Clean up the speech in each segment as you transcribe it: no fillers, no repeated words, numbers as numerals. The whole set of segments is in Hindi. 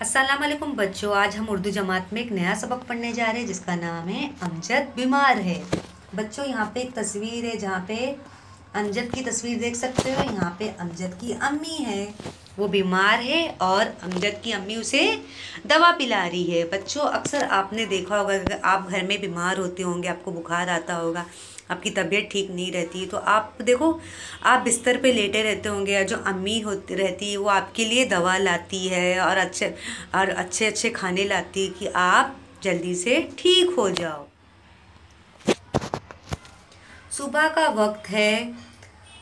अस्सलाम वालेकुम बच्चों, आज हम उर्दू जमात में एक नया सबक पढ़ने जा रहे हैं जिसका नाम है अमजद बीमार है। बच्चों यहाँ पे एक तस्वीर है जहाँ पे अमजद की तस्वीर देख सकते हो। यहाँ पे अमजद की अम्मी है, वो बीमार है और अमजद की अम्मी उसे दवा पिला रही है। बच्चों अक्सर आपने देखा होगा, अगर आप घर में बीमार होते होंगे, आपको बुखार आता होगा, आपकी तबीयत ठीक नहीं रहती, तो आप देखो आप बिस्तर पे लेटे रहते होंगे, या जो अम्मी होती रहती है वो आपके लिए दवा लाती है और अच्छे अच्छे खाने लाती है कि आप जल्दी से ठीक हो जाओ। सुबह का वक्त है,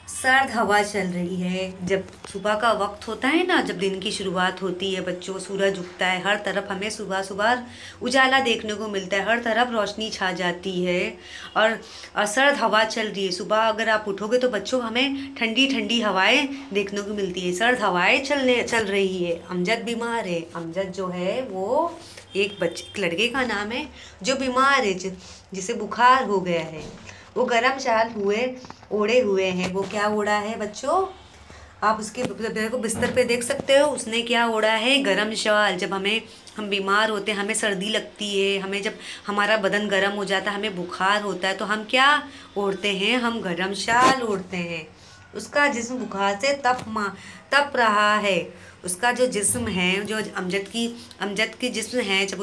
सर्द हवा चल रही है। जब सुबह का वक्त होता है ना, जब दिन की शुरुआत होती है बच्चों, सूरज उगता है, हर तरफ हमें सुबह सुबह उजाला देखने को मिलता है, हर तरफ रोशनी छा जाती है और सर्द हवा चल रही है। सुबह अगर आप उठोगे तो बच्चों हमें ठंडी ठंडी हवाएं देखने को मिलती है, सर्द हवाएं चल रही है। अमजद बीमार है। अमजद जो है वो एक लड़के का नाम है जो बीमार है, जिसे बुखार हो गया है। वो गरम शाल ओढ़े हुए हैं। वो क्या ओढ़ा है बच्चों, आप उसके को बिस्तर पे देख सकते हो। उसने क्या ओढ़ा है, गरम शाल। जब हम बीमार होते हैं, हमें सर्दी लगती है, हमें जब हमारा बदन गर्म हो जाता है, हमें बुखार होता है, तो हम क्या ओढ़ते हैं, हम गरम शाल ओढ़ते हैं। उसका जिस्म बुखार से तप रहा है। उसका जो जिस्म है, जो अमजद की जिस्म है, जब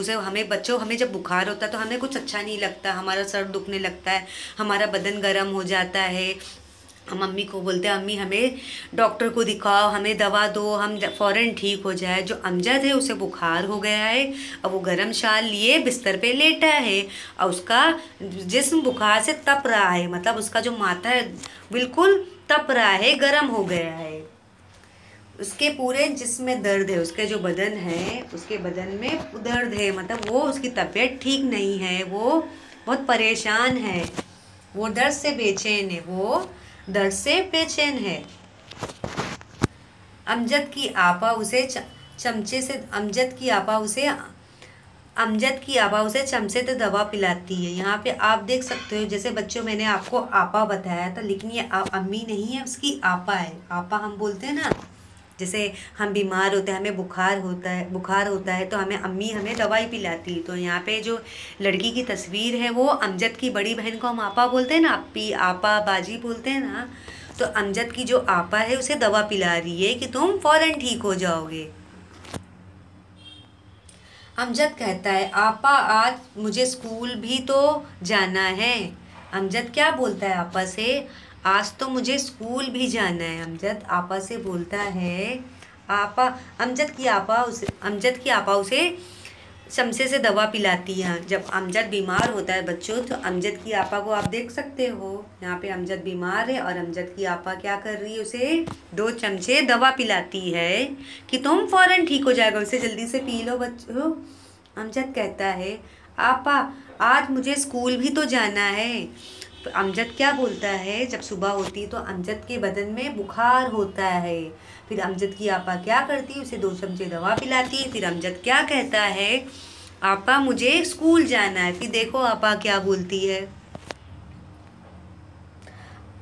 हमें जब बुखार होता है तो हमें कुछ अच्छा नहीं लगता, हमारा सर दुखने लगता है, हमारा बदन गर्म हो जाता है। हम मम्मी को बोलते हैं, अम्मी हमें डॉक्टर को दिखाओ, हमें दवा दो, हम फ़ौरन ठीक हो जाए। जो अमजद है उसे बुखार हो गया है, अब वो गरम शाल लिए बिस्तर पे लेटा है और उसका जिस्म बुखार से तप रहा है, मतलब उसका जो माथा है बिल्कुल तप रहा है, गर्म हो गया है। उसके पूरे जिस्म में दर्द है, उसके जो बदन है उसके बदन में दर्द है, मतलब वो उसकी तबीयत ठीक नहीं है, वो बहुत परेशान है, वो दर्द से बेचैन है, वो दर्द से बेचैन है। अमजद की आपा उसे चमचे से चमचे से दवा पिलाती है। यहाँ पे आप देख सकते हो, जैसे बच्चों मैंने आपको आपा बताया था, लेकिन ये अम्मी नहीं है, उसकी आपा है। आपा हम बोलते हैं ना, जैसे हम बीमार होते हैं, हमें बुखार होता है तो अम्मी हमें दवाई पिलाती है। तो यहाँ पे जो लड़की की तस्वीर है, वो अमजद की बड़ी बहन को हम आपा बोलते हैं ना, अपी आपा बाजी बोलते हैं ना, तो अमजद की जो आपा है उसे दवा पिला रही है कि तुम फ़ौरन ठीक हो जाओगे। अमजद कहता है, आपा आज मुझे स्कूल भी तो जाना है। अमजद क्या बोलता है आपा से, आज तो मुझे स्कूल भी जाना है। अमजद आपा से बोलता है, अमजद की आपा उसे चमचे से दवा पिलाती है। जब अमजद बीमार होता है बच्चों, तो अमजद की आपा को आप देख सकते हो, यहाँ पे अमजद बीमार है और अमजद की आपा क्या कर रही है, उसे 2 चमचे दवा पिलाती है कि तुम फ़ौरन ठीक हो जाएगा, उसे जल्दी से पी लो बच्चों। अमजद कहता है, आपा आज मुझे स्कूल भी तो जाना है। तो अमजद क्या बोलता है, जब सुबह होती है तो अमजद के बदन में बुखार होता है, फिर अमजद की आपा क्या करती है, उसे 2 चमचे दवा पिलाती है। फिर अमजद क्या कहता है, आपा मुझे स्कूल जाना है। फिर देखो आपा क्या बोलती है,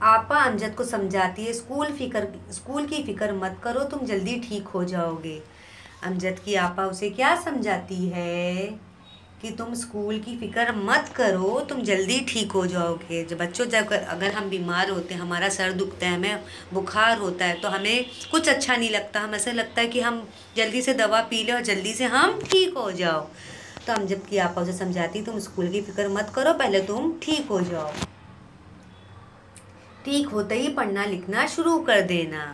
आपा अमजद को समझाती है, स्कूल की फिक्र मत करो, तुम जल्दी ठीक हो जाओगे। अमजद की आपा उसे क्या समझाती है कि तुम स्कूल की फ़िक्र मत करो, तुम जल्दी ठीक हो जाओगे। जब बच्चों अगर हम बीमार होते हैं, हमारा सर दुखता है, हमें बुखार होता है, तो हमें कुछ अच्छा नहीं लगता, हम ऐसा लगता है कि हम जल्दी से दवा पी लें और जल्दी से हम ठीक हो जाओ। तो हम जब कि आप उसे समझाती, तुम स्कूल की फ़िक्र मत करो, पहले तुम ठीक हो जाओ, ठीक होते ही पढ़ना लिखना शुरू कर देना।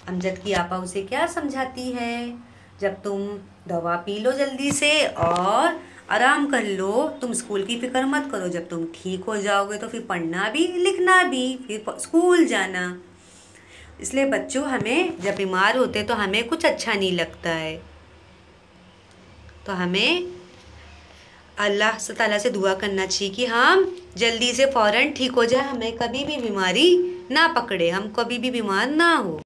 अमजद की आपा उसे क्या समझाती है, जब तुम दवा पी लो जल्दी से और आराम कर लो, तुम स्कूल की फ़िक्र मत करो, जब तुम ठीक हो जाओगे तो फिर पढ़ना भी लिखना भी, फिर स्कूल जाना। इसलिए बच्चों हमें जब बीमार होते तो हमें कुछ अच्छा नहीं लगता है, तो हमें अल्लाह ताला से दुआ करना चाहिए कि हम जल्दी से फ़ौरन ठीक हो जाए, हमें कभी भी बीमारी ना पकड़े, हम कभी भी बीमार ना हो।